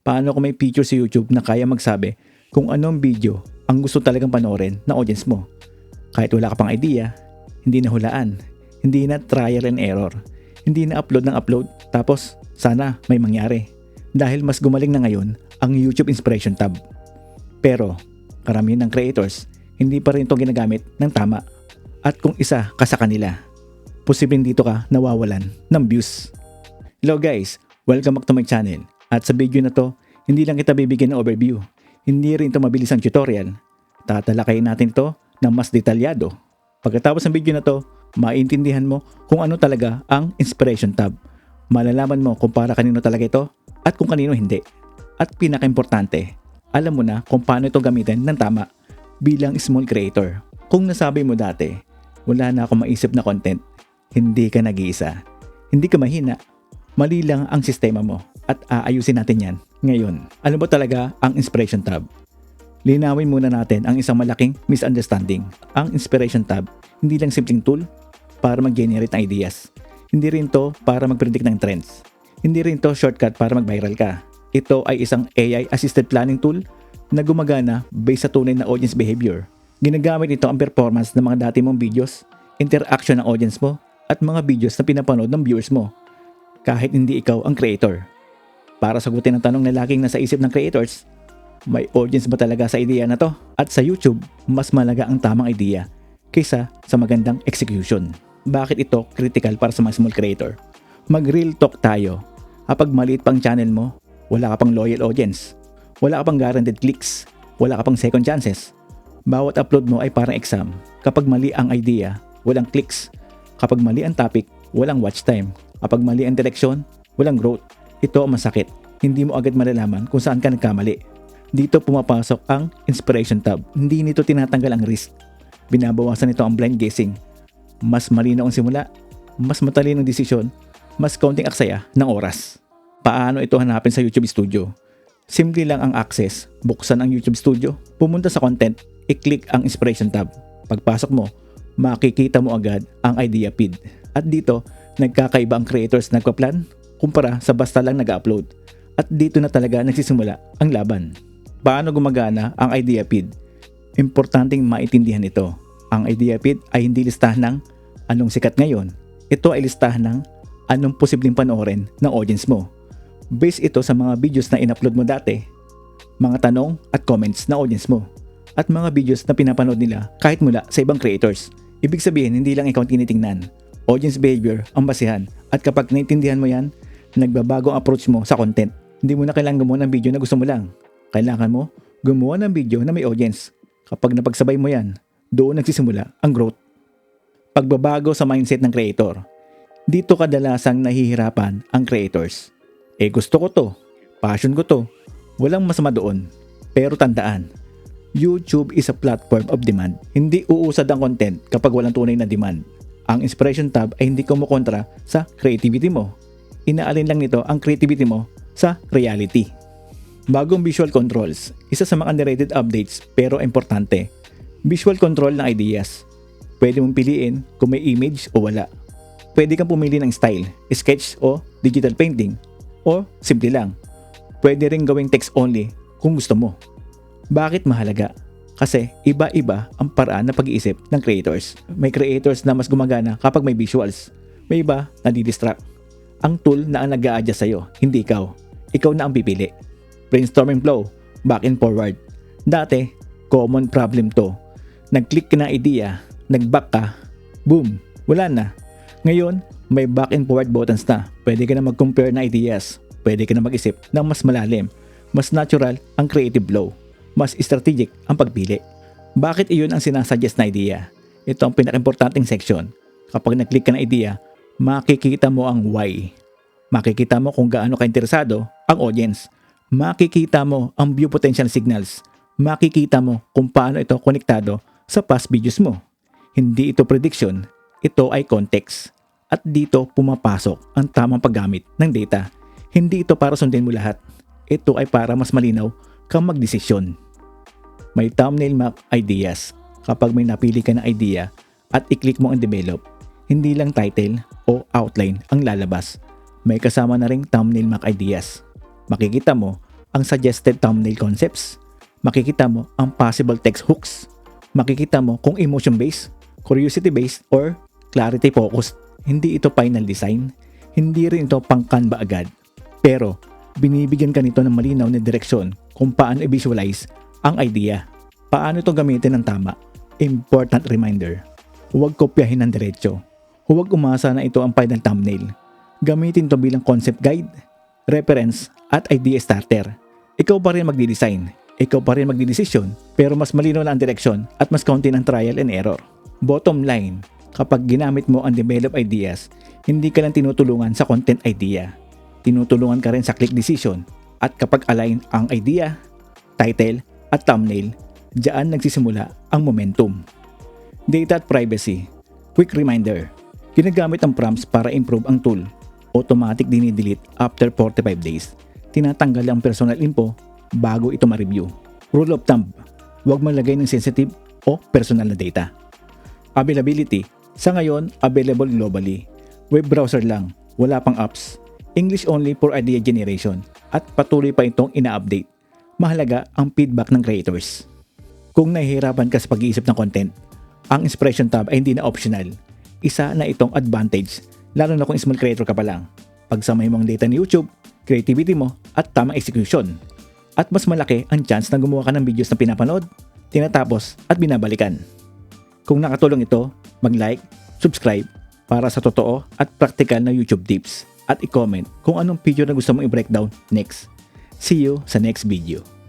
Paano kung may feature sa YouTube na kaya magsabi kung anong video ang gusto talagang panoorin ng audience mo? Kahit wala ka pang idea, hindi na hulaan, hindi na trial and error, hindi na upload ng upload, tapos sana may mangyari. Dahil mas gumaling na ngayon ang YouTube Inspiration tab. Pero karamihan ng creators hindi pa rin ito ginagamit ng tama. At kung isa ka sa kanila, posibleng dito ka nawawalan ng views. Hello guys, welcome back to my channel. At sa video na to, hindi lang kita bibigyan ng overview. Hindi rin ito mabilis ang tutorial. Tatalakayin natin ito ng mas detalyado. Pagkatapos ng video na to, maintindihan mo kung ano talaga ang Inspiration tab. Malalaman mo kung para kanino talaga ito at kung kanino hindi. At pinaka-importante, alam mo na kung paano ito gamitin ng tama bilang small creator. Kung nasabi mo dati, wala na akong maisip na content, hindi ka nag-iisa. Hindi ka mahina, mali lang ang sistema mo at aayusin natin yan ngayon. Ano ba talaga ang Inspiration tab? Linawin muna natin ang isang malaking misunderstanding. Ang Inspiration tab, hindi lang simpleng tool para mag-generate ng ideas. Hindi rin to para mag-predict ng trends. Hindi rin to shortcut para mag-viral ka. Ito ay isang AI-assisted planning tool na gumagana based sa tunay na audience behavior. Ginagamit ito ang performance ng mga dati mong videos, interaction ng audience mo, at mga videos na pinapanood ng viewers mo, kahit hindi ikaw ang creator. Para sagutin ang tanong na laging nasa isip ng creators, may audience ba talaga sa ideya na to? At sa YouTube, mas malaga ang tamang ideya kaysa sa magandang execution. Bakit ito critical para sa mga small creator? Mag-real talk tayo. Kapag maliit pang channel mo, wala ka pang loyal audience, wala ka pang guaranteed clicks, wala ka pang second chances. Bawat upload mo ay parang exam. Kapag mali ang idea, walang clicks. Kapag mali ang topic, walang watch time. Kapag mali ang direction, walang growth. Ito ang masakit. Hindi mo agad malalaman kung saan ka nagkamali. Dito pumapasok ang Inspiration tab. Hindi nito tinatanggal ang risk. Binabawasan nito ang blind guessing. Mas malinaw ang simula, mas matalinong desisyon, mas kaunting aksaya ng oras. Paano ito hanapin sa YouTube Studio? Simple lang ang access. Buksan ang YouTube Studio, pumunta sa content, i-click ang Inspiration tab. Pagpasok mo, makikita mo agad ang idea feed. At dito, nagkakaiba ang creators nagpa-plan kumpara sa basta lang nag-upload. At dito na talaga nagsisimula ang laban. Paano gumagana ang idea feed? Importanteng maintindihan ito. Ang idea feed ay hindi listahan ng anong sikat ngayon. Ito ay listahan ng anong posibleng panoorin ng audience mo. Base ito sa mga videos na in-upload mo dati, mga tanong at comments na audience mo, at mga videos na pinapanood nila kahit mula sa ibang creators. Ibig sabihin, hindi lang ikaw tinitingnan. Audience behavior ang basihan, at kapag naintindihan mo yan, nagbabago ang approach mo sa content. Hindi mo na kailangan gumawa ng video na gusto mo lang. Kailangan mo gumawa ng video na may audience. Kapag napagsabay mo yan, doon nagsisimula ang growth. Pagbabago sa mindset ng creator. Dito kadalasang nahihirapan ang creators. Gusto ko to, passion ko to, walang masama doon. Pero tandaan, YouTube is a platform of demand. Hindi uusad ang content kapag walang tunay na demand. Ang Inspiration tab ay hindi kumukontra sa creativity mo. Inaalin lang nito ang creativity mo sa reality. Bagong visual controls, isa sa mga underrated updates pero importante. Visual control ng ideas. Pwede mong piliin kung may image o wala. Pwede kang pumili ng style, sketch o digital painting. O simple lang. Pwede rin gawing text only kung gusto mo. Bakit mahalaga? Kasi iba-iba ang paraan na pag-iisip ng creators. May creators na mas gumagana kapag may visuals. May iba na di-distract. Ang tool na ang nag-a-adjust sa'yo, hindi ikaw. Ikaw na ang pipili. Brainstorming flow, back and forward. Dati, common problem to. Nag-click ka ng idea, nag-back ka, boom, wala na. Ngayon, may back and forward buttons na. Pwede ka na mag-compare na ideas. Pwede ka na mag-isip ng mas malalim. Mas natural ang creative flow. Mas strategic ang pagpili. Bakit iyon ang sinasuggest na idea? Ito ang pinaka-importanting section. Kapag nag-click ka ng idea, makikita mo ang why. Makikita mo kung gaano ka-interesado ang audience. Makikita mo ang view potential signals. Makikita mo kung paano ito konektado sa past videos mo. Hindi ito prediction, ito ay context. At dito pumapasok ang tamang paggamit ng data. Hindi ito para sundin mo lahat. Ito ay para mas malinaw kang magdesisyon. May thumbnail map ideas. Kapag may napili ka na idea at i-click mo ang develop, hindi lang title o outline ang lalabas. May kasama na ring thumbnail map ideas. Makikita mo ang suggested thumbnail concepts. Makikita mo ang possible text hooks. Makikita mo kung emotion-based, curiosity-based, or clarity-focused. Hindi ito final design. Hindi rin ito pang Canva agad. Pero, binibigyan ka nito ng malinaw na direksyon kung paano i-visualize ang idea. Paano ito gamitin ng tama? Important reminder. Huwag kopyahin ng diretso. Huwag umasa na ito ang final thumbnail. Gamitin ito bilang concept guide, reference, at idea starter. Ikaw pa rin magdi-design. Ikaw pa rin magdi-desisyon, pero mas malinaw na ang direksyon at mas kaunti ng trial and error. Bottom line, kapag ginamit mo ang develop ideas, hindi ka lang tinutulungan sa content idea. Tinutulungan ka rin sa click decision. At kapag align ang idea, title, at thumbnail, diyan nagsisimula ang momentum. Data at privacy. Quick reminder. Ginagamit ang prompts para improve ang tool. Automatic dinidelete after 45 days. Tinatanggal ang personal info bago ito ma-review. Rule of thumb. Huwag maglagay ng sensitive o personal na data. Availability. Sa ngayon, available globally. Web browser lang, wala pang apps. English only for idea generation. At patuloy pa itong ina-update. Mahalaga ang feedback ng creators. Kung nahihirapan ka sa pag-iisip ng content, ang inspiration tab ay hindi na optional. Isa na itong advantage, lalo na kung small creator ka pa lang. Pagsamay mo ang data ni YouTube, creativity mo, at tamang execution. At mas malaki ang chance na gumawa ka ng videos na pinapanood, tinatapos, at binabalikan. Kung nakatulong ito, mag-like, subscribe para sa totoo at practical na YouTube tips. At i-comment kung anong video na gusto mong i-breakdown next. See you sa next video.